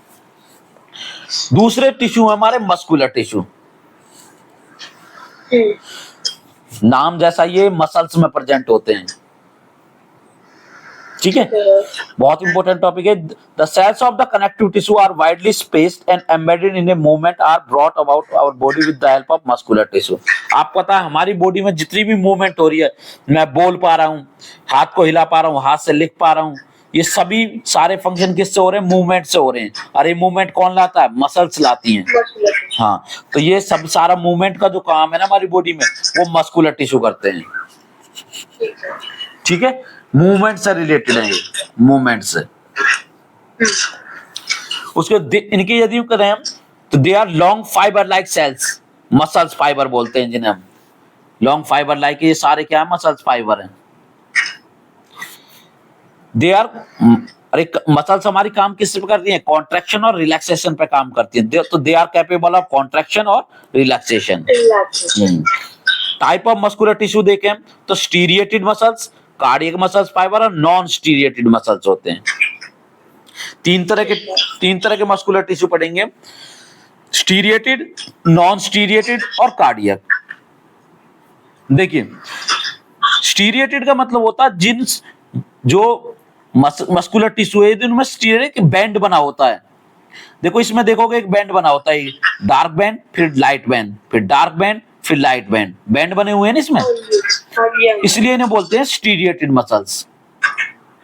दूसरे टिश्यू है हमारे मस्कुलर टिश्यू, नाम जैसा ये मसल्स में प्रेजेंट होते हैं। ठीक है, बहुत इंपॉर्टेंट टॉपिक है। The cells of the connective tissue are widely spaced and embedded in a movement are brought about our body with the help of muscular tissue. आपको पता है हमारी बॉडी में जितनी भी मूवमेंट हो रही है, मैं बोल पा रहा हूँ, हाथ को हिला पा रहा हूँ, हाथ से लिख पा रहा हूँ, ये सभी सारे फंक्शन किससे हो रहे हैं, मूवमेंट से हो रहे हैं। और ये मूवमेंट कौन लाता है, मसल्स लाती हैं। हाँ, तो ये सब सारा मूवमेंट का जो काम है ना हमारी बॉडी में, वो मस्कुलर टिश्यू करते हैं। ठीक है, मूवमेंट से रिलेटेड है ये, मूवमेंट से। उसके इनकी यदि करें हम तो they are long fibre like cells, muscles fibre बोलते हैं जिन्हें हम, लॉन्ग फाइबर लाइक, ये सारे क्या है, मसल्स फाइबर हैं। दे आर, अरे मसल्स हमारी काम किस पे करती हैं, कॉन्ट्रैक्शन और रिलैक्सेशन पे काम करती हैं। तो they are capable of contraction और relaxation. Type of muscular tissue देखें तो striated muscles, cardiac muscles fibre और नॉन स्टीरिएटेड मसल्स होते हैं। तीन तरह के मस्कुलर टिश्यू पढ़ेंगे, स्टीरिएटेड, नॉन स्टीरिएटेड और कार्डियक। देखिए स्टीरिएटेड का मतलब होता है जिन जो मस्कुलर टिश्यू है जिनमें स्टीरिएट बैंड बना होता है। देखो इसमें देखोगे एक बैंड बना होता है, डार्क बैंड फिर लाइट बैंड फिर डार्क बैंड फिर लाइट बैंड, बैंड बने हुए हैं ना इसमें, हाँ जी, हाँ जी। इसलिए इन्हें बोलते हैं स्टीरिएटेड मसल्स।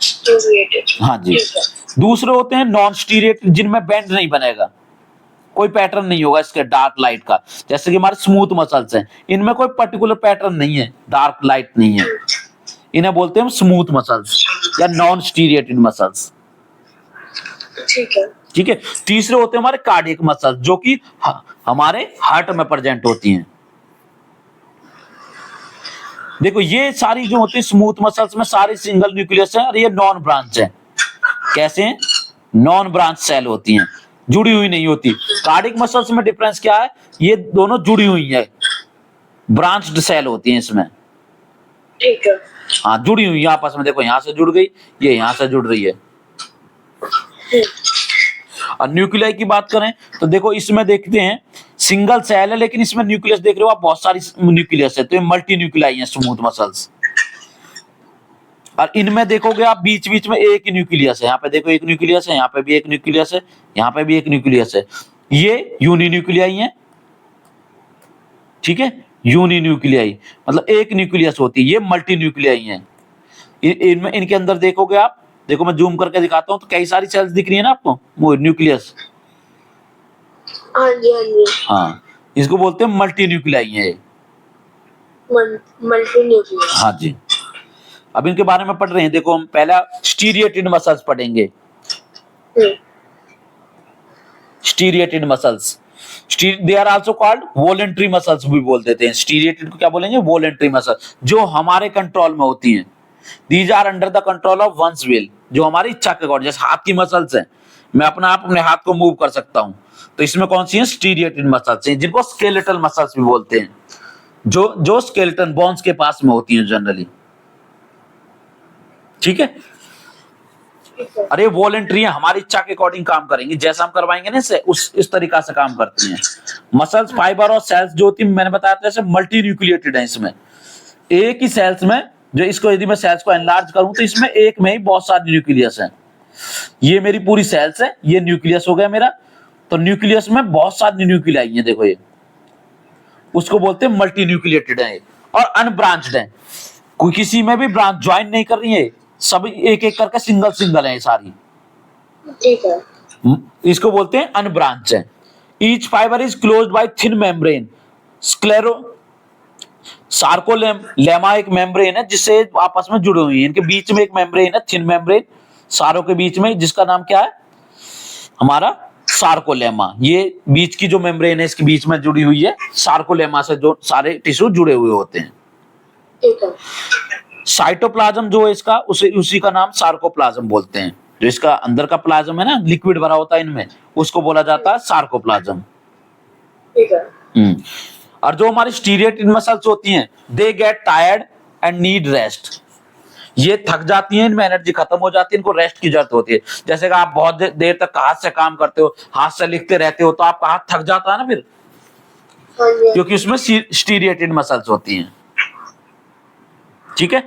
Steroids। हाँ जी। ठीक है। दूसरे होते हैं नॉन स्टीरिएटेड जिनमें बैंड नहीं बनेगा, कोई पैटर्न नहीं होगा इसके डार्क लाइट का, जैसे कि हमारे स्मूथ मसल्स हैं, इनमें कोई पर्टिकुलर पैटर्न नहीं है, डार्क लाइट नहीं है, इन्हें बोलते हैं स्मूथ मसल्स या नॉन स्टीरिएटेड मसल्स। ठीक है। ठीक है। तीसरे होते हैं हमारे कार्डियक मसल्स जो कि हमारे हार्ट में प्रेजेंट होती हैं। देखो ये सारी जो होती है स्मूथ मसल्स में सारी सिंगल न्यूक्लियस है और ये नॉन ब्रांच है। कैसे हैं? नॉन ब्रांच सेल होती हैं, जुड़ी हुई नहीं होती। कार्डियक मसल्स में डिफरेंस क्या है, ये दोनों जुड़ी हुई है, ब्रांच्ड सेल होती हैं इसमें। ठीक है। हाँ जुड़ी हुई है आपस में, देखो यहाँ से जुड़ गई, ये यहाँ से जुड़ रही है। और न्यूक्लियाई की बात करें तो देखो इसमें देखते हैं सिंगल सेल है लेकिन इसमें न्यूक्लियस देख रहे हो आप, बहुत सारी न्यूक्लियस है, तो ये मल्टी न्यूक्लियाई है स्मूथ मसल्स। और इनमें देखोगे आप बीच बीच में एक ही न्यूक्लियस है, यहाँ पे देखो एक न्यूक्लियस है, यहाँ पे भी एक न्यूक्लियस है, यहाँ पे भी एक न्यूक्लियस है, ये यूनिन्यूक्लियाई है। ठीक है, यूनिन्यूक्लियाई मतलब एक न्यूक्लियस होती है, ये मल्टी न्यूक्लियाई है। इनमें इनके अंदर देखोगे आप, देखो मैं जूम करके दिखाता हूँ तो कई सारी सेल्स दिख रही है ना आपको, वो न्यूक्लियस। हाँ जी, हाँ जी। हाँ इसको बोलते हैं मल्टी न्यूक्लियाई है। Multi nucleus. हाँ जी। अब इनके बारे में पढ़ रहे हैं, देखो हम पहला स्टीरिएटेड मसल्स पढ़ेंगे। Striated muscles, they are also called voluntary muscles भी बोल देते हैं। स्टीरिएटेड को क्या बोलेंगे? वॉलंटरी मसल, जो हमारे कंट्रोल में होती हैं। These are under the control of one's will, जो हमारी इच्छा के अकॉर्डिंग, जैसे हाथ की मसल्स हैं, मैं अपना आप अपने हाथ को मूव कर सकता हूं, तो इसमें कौन सी है? स्टीरिएटेड मसल्स हैं, जिनको स्केलेटल मसल्स भी बोलते हैं, जो स्केलेटन बोन्स के पास में होती हैं जनरली। ठीक है। अरे वॉलंटरी है, हमारी इच्छा के अकॉर्डिंग काम करेंगे, जैसा हम करवाएंगे ना इस तरीका से काम करती हैं। मसल्स, फाइबर और सेल्स जो होती है मैंने बताया था जैसे मल्टी न्यूक्लिएटेड है। इसमें एक ही सेल्स में, जो इसको यदि मैं सेल्स को एनलार्ज करूं तो इसमें एक में ही बहुत सारी न्यूक्लियस हैं। ये मेरी पूरी सेल्स है, ये न्यूक्लियस हो गया मेरा, तो न्यूक्लियस में बहुत सारी न्यूक्लियाई है, देखो ये, उसको बोलते हैं मल्टी न्यूक्लिएटेड है और अनब्रांच्ड है, कोई किसी में भी ब्रांच ज्वाइन नहीं कर रही है, सब एक एक करके सिंगल सिंगल है सारी। ठीक है। इसको बोलते हैं अनब्रांच है। Each fibre is closed bye thin membrane, sclero sarcolemma एक मेम्ब्रेन है जिससे आपस में जुड़े हुई है, इनके बीच में एक मेम्ब्रेन है, थिन मेम्ब्रेन, सारों के बीच में, जिसका नाम क्या है? हमारा सार्कोलेमा। ये बीच की जो मेम्ब्रेन है इसके बीच में जुड़ी हुई है, सार्कोलेमा से जो सारे टिश्यू जुड़े हुए होते हैं। ठीक है। साइटोप्लाज्म जो है इसका, उसी का नाम सार्कोप्लाज्म बोलते हैं। जो इसका अंदर का प्लाज्म है ना, लिक्विड भरा होता है इनमें, उसको बोला जाता है सार्कोप्लाज्म। ठीक है। और जो हमारी स्टीरिएटेड मसल्स होती हैं, they get tired and need rest. ये थक जाती हैं, इनमें एनर्जी खत्म हो जाती है, इनको रेस्ट की जरूरत होती है। जैसे कि आप बहुत देर तक हाथ से काम करते हो, हाथ से लिखते रहते हो, तो आपका हाथ थक जाता है ना फिर, हाँ जी। क्योंकि उसमें स्टीरिएटेड मसल्स होती हैं। ठीक है।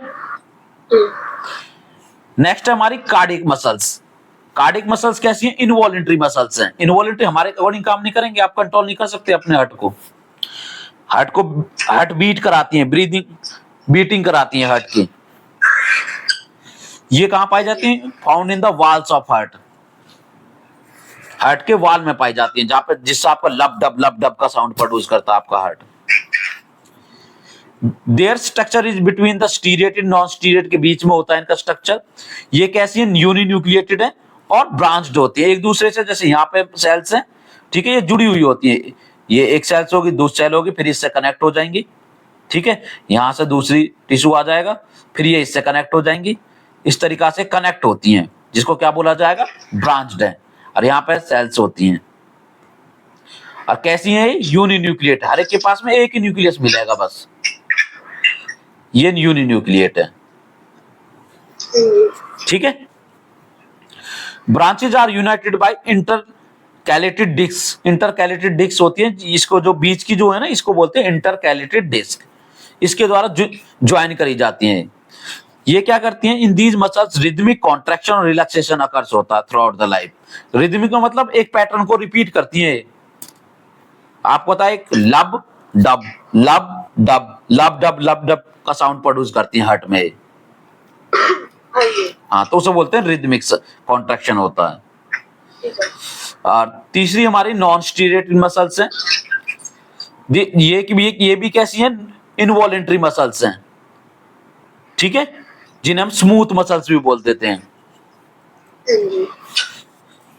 नेक्स्ट है हमारी कार्डियक मसल्स। कार्डियक मसल्स कैसी हैं? इनवॉलंटरी मसल्स हैं। इनवॉलंटरी हमारे अकॉर्डिंग काम नहीं करेंगे, आप कंट्रोल नहीं कर सकते अपने हार्ट बीट कराती हैं, बीटिंग कराती हैं हार्ट की। ये कहां पाई जाती हैं? Found in the walls of heart, heart के वॉल में पाई जाती हैं, जहां पे जिससे आपका लब डब का साउंड प्रोड्यूस करता है आपका heart. Their structure is between the striated non striated के बीच में होता है इनका स्ट्रक्चर। ये कैसी है? यूनिन्यूक्लिएटेड है और ब्रांच्ड होती है एक दूसरे से, जैसे यहाँ पे सेल्स हैं, ठीक है, ये जुड़ी हुई होती है, ये एक सेल्स होगी, दूसरी सेल होगी, फिर इससे कनेक्ट हो जाएंगी। ठीक है, यहां से दूसरी टिश्यू आ जाएगा, फिर ये इससे कनेक्ट हो जाएंगी, इस तरीका से कनेक्ट होती हैं, जिसको क्या बोला जाएगा? ब्रांच्ड है। और यहाँ पे सेल्स होती हैं। और कैसी है? यूनिन्यूक्लिएट, हर एक के पास में एक ही न्यूक्लियस मिलेगा बस। ये यूनिन्यूक्लिएट है, ठीक है। Branches are united by intercalated disc. Intercalated disc होती है, इसको जो बीच की जो है ना, इसको बोलते हैं इंटरकैलेटेड डिस्क। इसके द्वारा ज्वाइन करी जाती हैं। ये क्या करती हैं? In these muscles rhythmic contraction और रिलैक्सेशन अकर्स होता है through out the life. Rhythmic का मतलब एक पैटर्न को रिपीट करती है। आपको पता है, एक लब डब लब डब लब डब लब डब का साउंड प्रोड्यूस करती है हार्ट में। हाँ, तो उसे बोलते हैं रिदमिक कॉन्ट्रैक्शन होता है। और तीसरी हमारी नॉन स्टीरेटेड मसल्स हैं। ये भी कैसी हैं? इनवॉलेंट्री मसल्स हैं, ठीक है, जिन्हें हम स्मूथ मसल्स भी बोल देते हैं।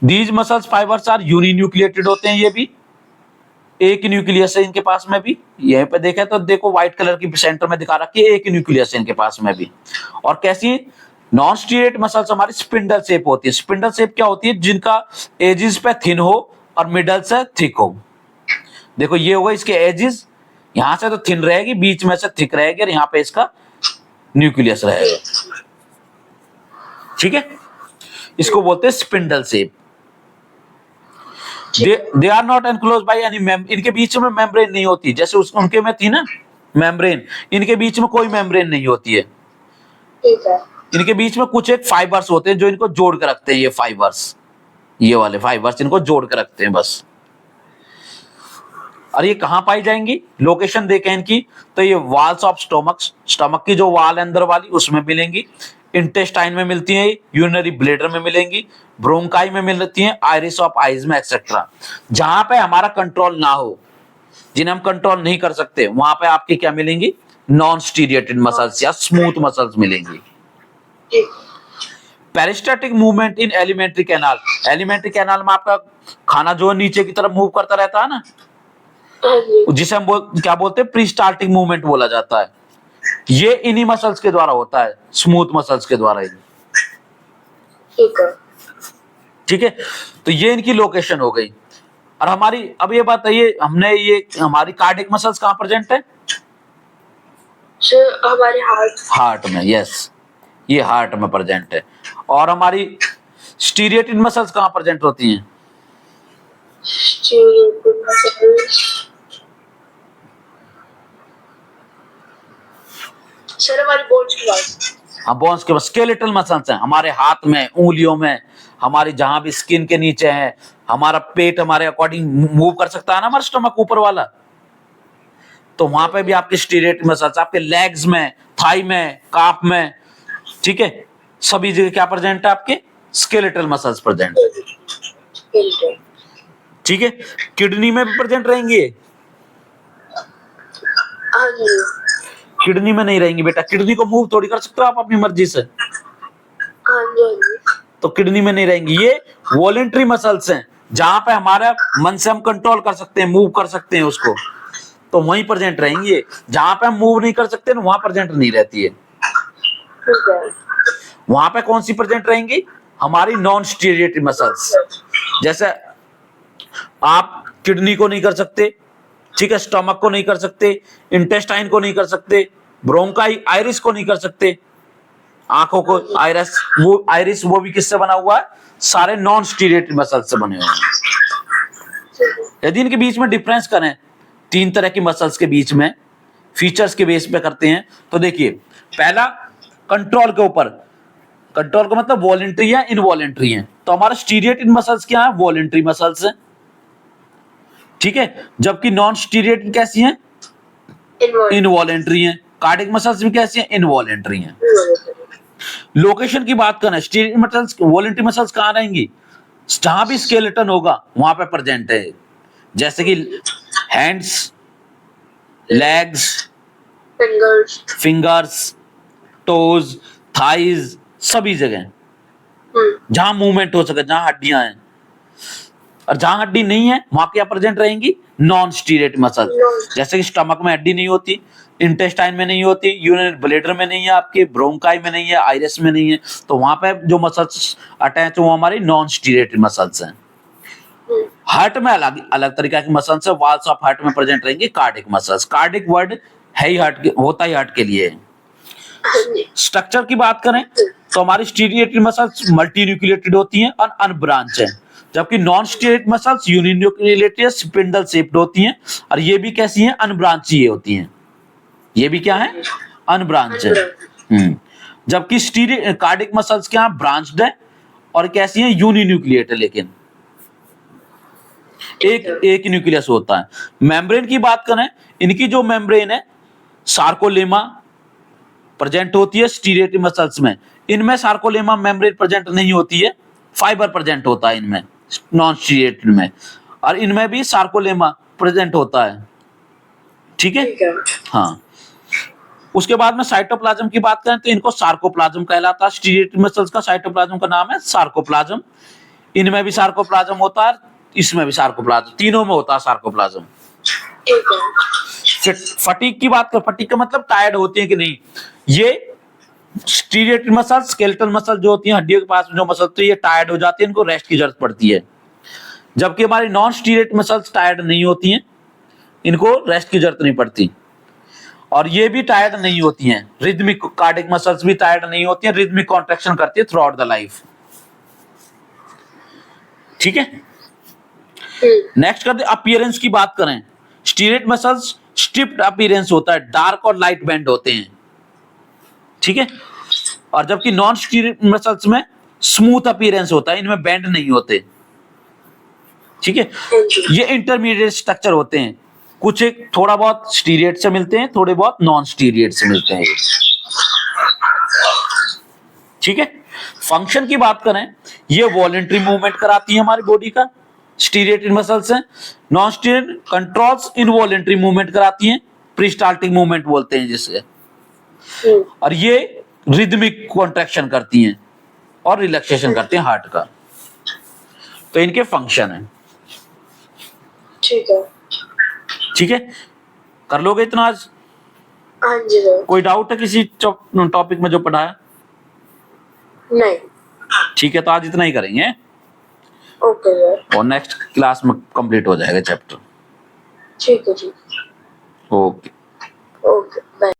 These muscles fibres are uninucleated होते हैं। ये भी एक न्यूक्लियस है इनके पास में भी। यहीं पे देखें तो देखो व्हाइट कलर की सेंटर में दिखा रखी है, एक न्यूक्लियस है इनके पास में भी। और कैसी नॉन स्टीरेट मसल्स हमारी स्पिंडल शेप होती है। स्पिंडल शेप क्या होती है? जिनका एजिस पे थिन हो और मिडल से थिक हो। देखो ये होगा इसके एजिस, यहां से तो थिन रहेगी, बीच में से थिक रहेगी, और यहाँ पे इसका न्यूक्लियस रहेगा, ठीक है। इसको बोलते हैं spindle shape. They are not enclose by any इनके बीच में मेम्ब्रेन नहीं होती, जैसे उनके में थी ना मेम्ब्रेन, इनके बीच में कोई मेम्ब्रेन नहीं होती है। ठीक है। इनके बीच में कुछ एक फाइबर्स होते हैं जो इनको जोड़ के रखते हैं। ये फाइबर्स, ये वाले फाइबर्स इनको जोड़ के रखते हैं बस। और ये कहां पाई जाएंगी? लोकेशन देखें इनकी, तो ये वॉल्स ऑफ स्टमक की जो वाल है अंदर वाली, उसमें मिलेंगी। इंटेस्टाइन में मिलती हैं, यूरिनरी ब्लैडर में मिलेंगी, ब्रोंकाई में मिलती हैं, आइरिस ऑफ आइज में, एक्सेट्रा। जहां पे हमारा कंट्रोल ना हो, जिन्हें हम कंट्रोल नहीं कर सकते, वहां पे आपकी क्या मिलेंगी? नॉन स्टीरिएटेड मसल्स या स्मूथ मसल्स मिलेंगी। Peristaltic movement in alimentary canal. Alimentary canal में आपका खाना जो है नीचे की तरफ मूव करता रहता है ना, जिसे हम क्या बोलते हैं? प्रीस्टाल्टिक मूवमेंट बोला जाता है। ये इन्हीं मसल्स के द्वारा होता है, स्मूथ मसल्स के द्वारा ही, ठीक है। तो ये इनकी लोकेशन हो गई। और हमारी अब ये बताइए, हमने ये हमारी कार्डियक मसल्स कहां प्रेजेंट है? हमारे हार्ट में, यस, ये हार्ट में प्रेजेंट है। और हमारी स्टीरिएटेड मसल्स कहां प्रेजेंट होती हैं? सर हमारी बोन्स के पास। हाँ, बोन्स के पास। स्केलेटल मसल्स हैं हमारे हाथ में, उंगलियों में, हमारी जहां भी स्किन के नीचे है। हमारा पेट हमारे अकॉर्डिंग मूव कर सकता है ना, हमारा स्टमक ऊपर वाला, तो वहां पे भी आपके स्टीरिएटेड मसल्स, आपके लेग्स में, थाई में, काफ में, ठीक है, सभी जगह क्या प्रेजेंट है? आपके स्केलेटल मसल्स प्रेजेंट है, ठीक है। किडनी में भी प्रेजेंट रहेंगे। किडनी में नहीं रहेंगी बेटा, किडनी को मूव थोड़ी कर सकते हो आप अपनी मर्जी से, तो किडनी में नहीं रहेंगी। ये वॉलेंटरी मसल्स हैं, जहां पे हमारा मन से हम कंट्रोल कर सकते हैं, मूव कर सकते हैं उसको, तो वहीं प्रेजेंट रहेंगी। जहां पे हम मूव नहीं कर सकते वहां प्रेजेंट नहीं रहती है। वहां पे कौन सी प्रेजेंट रहेंगी? हमारी नॉन स्टीरिएटेड मसल्स। जैसे आप किडनी को नहीं कर सकते, ठीक है, स्टमक को नहीं कर सकते, इंटेस्टाइन को नहीं कर सकते, ब्रोंकाई आइरिस को नहीं कर सकते, आंखों को आइरिस वो भी किससे बना हुआ है? सारे नॉन स्टीरिएटेड मसल्स से बने हुए हैं। यदि इनके बीच में डिफरेंस करें, तीन तरह की मसल्स के बीच में फीचर्स के बेस पे करते हैं, तो देखिए, पहला कंट्रोल के ऊपर, कंट्रोल का मतलब वॉलेंट्री या इनवॉलेंट्री है, तो हमारा स्टीरिएटेड मसल्स क्या है? वॉलेंट्री मसल्स है, ठीक है। जबकि नॉन स्टीरिएटेड कैसी हैं? इनवॉलेंट्री हैं। कार्डियक मसल्स भी कैसी हैं? इनवॉलेंट्री हैं। लोकेशन की बात करें, स्टीरिएटेड मसल्स, वॉलेंट्री मसल्स कहां रहेंगी? जहां भी स्केलेटन होगा वहां पे प्रेजेंट है, जैसे कि hands, legs, fingers, toes, thighs, सभी जगह जहां मूवमेंट हो सके, जहां हड्डियां हैं। और जहां हड्डी नहीं है वहां क्या प्रेजेंट रहेंगी? Non striated muscle. जैसे कि स्टमक में हड्डी नहीं होती, इंटेस्टाइन में नहीं होती, यूरिनरी ब्लैडर में नहीं है, आपके ब्रोंकाई में नहीं है, आइरिस में नहीं है, तो वहां पे जो मसल्स अटैच वो हमारी नॉन स्टीरिएटेड मसल्स हैं। हार्ट में अलग अलग तरीके की मसल्स है, वॉल्स ऑफ हार्ट में प्रेजेंट रहेंगी कार्डियक मसल्स। कार्डियक वर्ड है ही हार्ट के, होता ही हार्ट के लिए है, हाँ जी। स्ट्रक्चर की बात करें तो हमारी स्टीरिएटेड मसल्स मल्टी न्यूक्लिएटेड होती हैं और अनब्रांच है, जबकि non striated muscles uninucleated spindle shaped होती हैं और ये भी कैसी हैं, अनब्रांच ये होती हैं। ये भी क्या है, अनब्रांच है। जबकि कार्डिक मसल्स क्या ब्रांच्ड है और कैसी हैं, यूनिन्यूक्लिएटेड, लेकिन एक न्यूक्लियस होता है। मेम्ब्रेन की बात करें, इनकी जो मेम्ब्रेन है सार्कोलेमा प्रेजेंट होती है स्टीरिएटेड मसल्स में, इनमें सार्कोलेमा मेम्ब्रेन प्रेजेंट नहीं होती है, फाइबर प्रेजेंट होता है इनमें नॉन स्टीरिएटेड में, और इनमें भी सार्कोलेमा प्रेजेंट होता है। ठीक है, हाँ। उसके बाद में साइटोप्लाज्म की बात करें तो इनको सार्कोप्लाज्म कहलाता है। स्टीरिएटेड मसल्स का साइटोप्लाज्म का नाम है सार्कोप्लाज्म। इनमें भी सार्कोप्लाज्म होता है, इसमें भी सार्कोप्लाज्म, तीनों में होता है सार्कोप्लाज्म। फटीग की बात कर, फटीग का मतलब टायर्ड होती है कि नहीं, ये स्टीरिएटेड मसल्स स्केलेटल मसल जो होती है हड्डियों के पास में जो मसल, तो ये टायर्ड हो जाती है, इनको रेस्ट की जरूरत पड़ती है। जबकि हमारी नॉन स्टीरिएटेड मसल्स टायर्ड नहीं होती हैं, इनको रेस्ट की जरूरत नहीं पड़ती, और ये भी टायर्ड नहीं होती हैं। रिदमिक कार्डिक मसल्स भी टायर्ड नहीं होती हैं, रिदमिक कॉन्ट्रैक्शन करती है थ्रू आउट द लाइफ। ठीक है, नेक्स्ट करते अपीयरेंस की बात करें। स्टीरिएटेड मसल्स स्ट्रिप्ड अपीयरेंस होता है, डार्क और लाइट बैंड होते हैं। ठीक है, और जबकि नॉन स्टीरिएटेड मसल्स में स्मूथ अपीयरेंस होता है, इनमें बैंड नहीं होते। ठीक है, ये इंटरमीडिएट स्ट्रक्चर होते हैं, कुछ एक थोड़ा बहुत स्टीरिएट से मिलते हैं, थोड़े बहुत नॉन स्टीरिएट से मिलते हैं। ठीक है, फंक्शन की बात करें, ये वॉलंटरी मूवमेंट कराती है हमारी बॉडी का, स्टीरिएटेड मसल्स हैं। नॉन स्टीरिएटेड कंट्रोल्स इनवॉलंटरी मूवमेंट कराती हैं, प्रीस्टाल्टिक मूवमेंट बोलते हैं जिसे, और ये रिदमिक कॉन्ट्रैक्शन करती हैं और रिलैक्सेशन करती हैं हार्ट का। तो इनके फंक्शन है। ठीक है, ठीक है, कर लोगे इतना आज? हाँ जी सर। कोई डाउट है किसी टॉपिक में जो पढ़ाया? नहीं। ठीक है, तो आज इतना ही करेंगे, ओके सर। और नेक्स्ट क्लास में कंप्लीट हो जाएगा चैप्टर। ठीक है जी। ओके। Okay, bye.